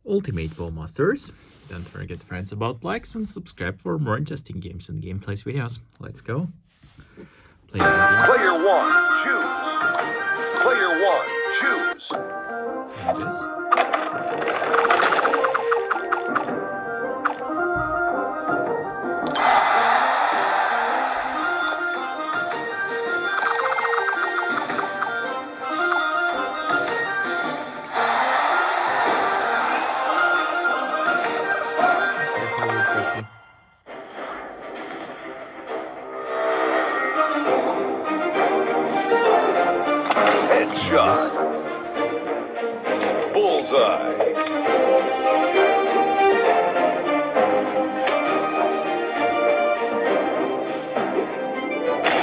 Ultimate Bowmasters. Don't forget, friends, about likes and subscribe for more interesting games and gameplays videos. Let's go. Player one, choose. Player one, choose. Headshot. Bullseye.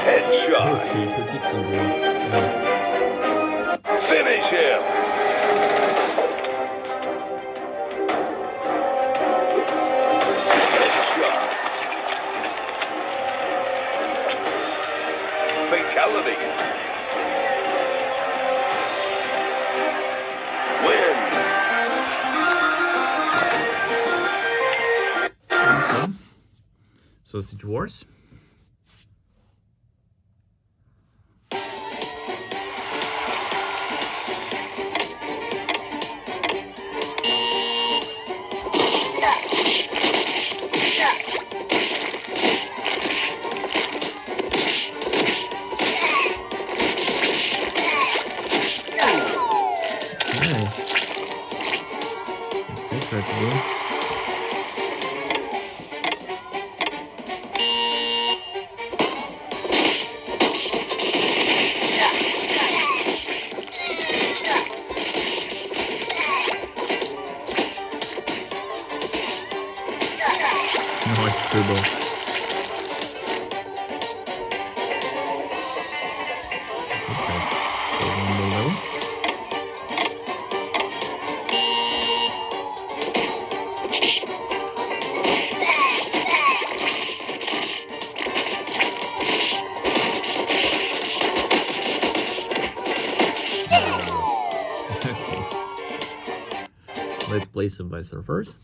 Headshot. Finish him. Headshot. Fatality. Win. Okay. Sausage Wars. Try to do. Nice dribble. Okay. Let's play Subway Surfers.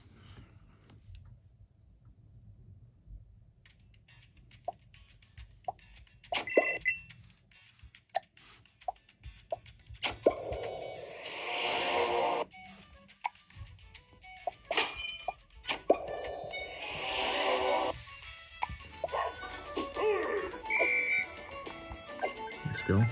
Let's go.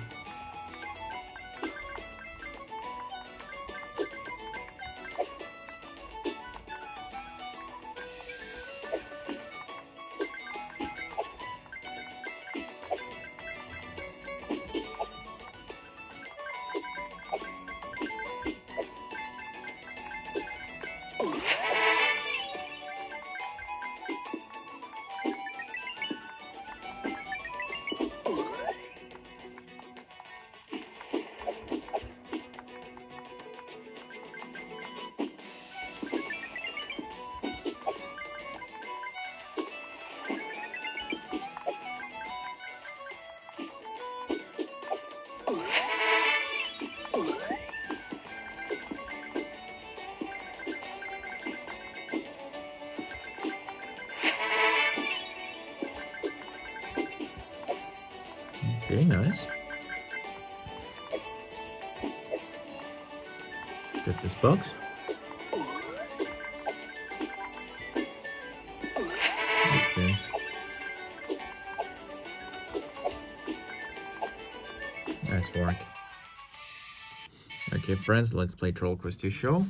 Okay, nice. Get this box. Okay. Nice work. Okay, friends, let's play Troll Quest 2 Show.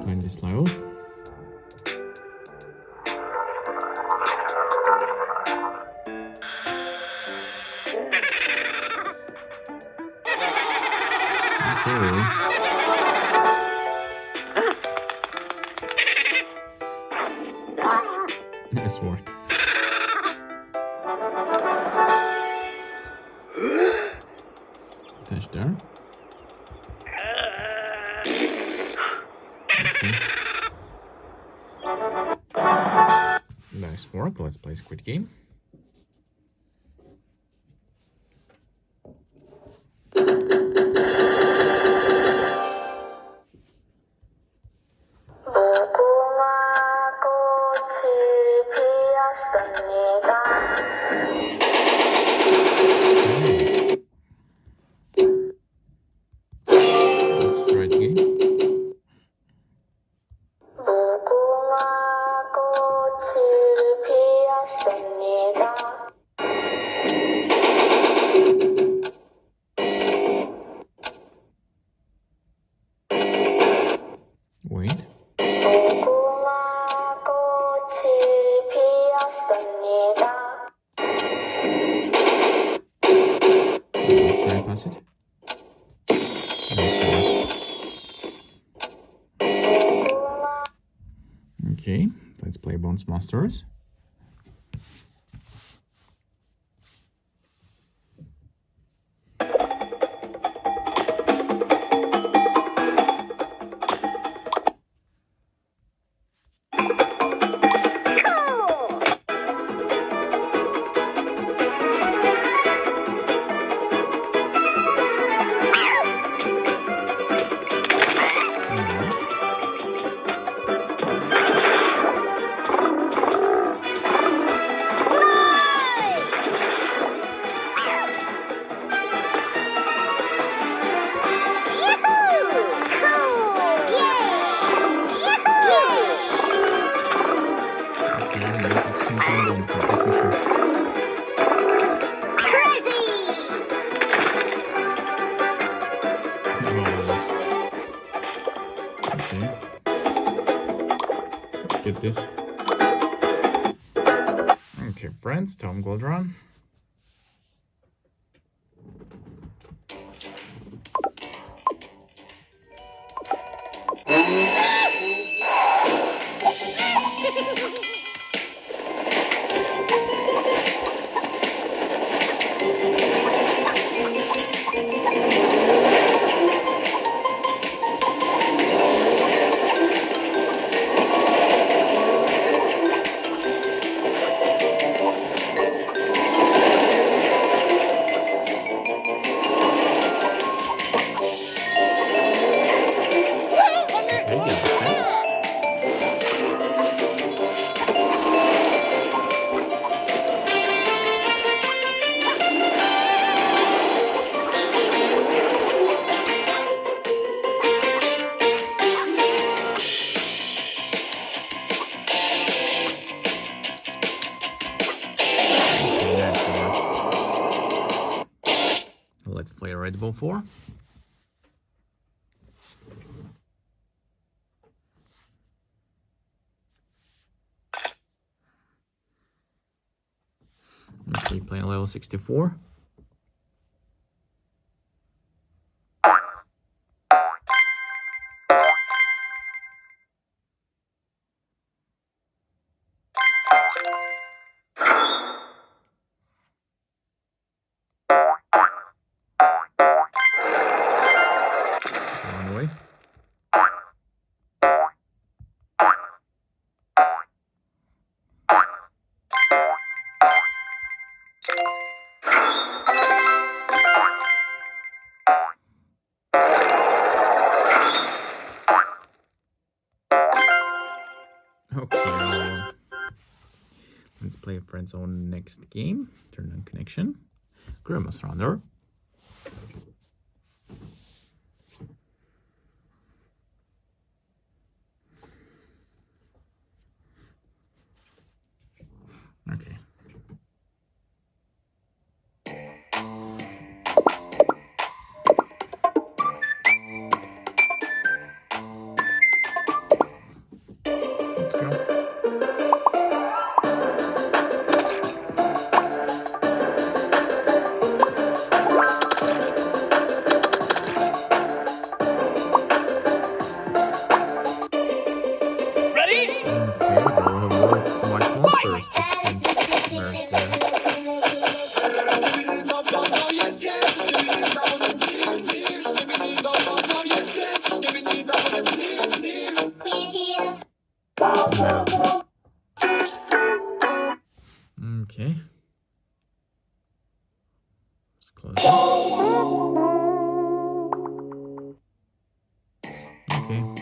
Playing this level. Okay. Nice work. Touch there. Okay. Nice work. Let's play Squid game. pass it. Nice. Okay, let's play Bouncemasters. Get this. Okay, friends, Tom gold run. Let's play Red Bull 4. Okay, playing level 64. One way. Okay, let's play friends on next game. Turn on connection. Grimace Runner. Okay. Let's go. Monsters. Okay. Let's close it. Okay.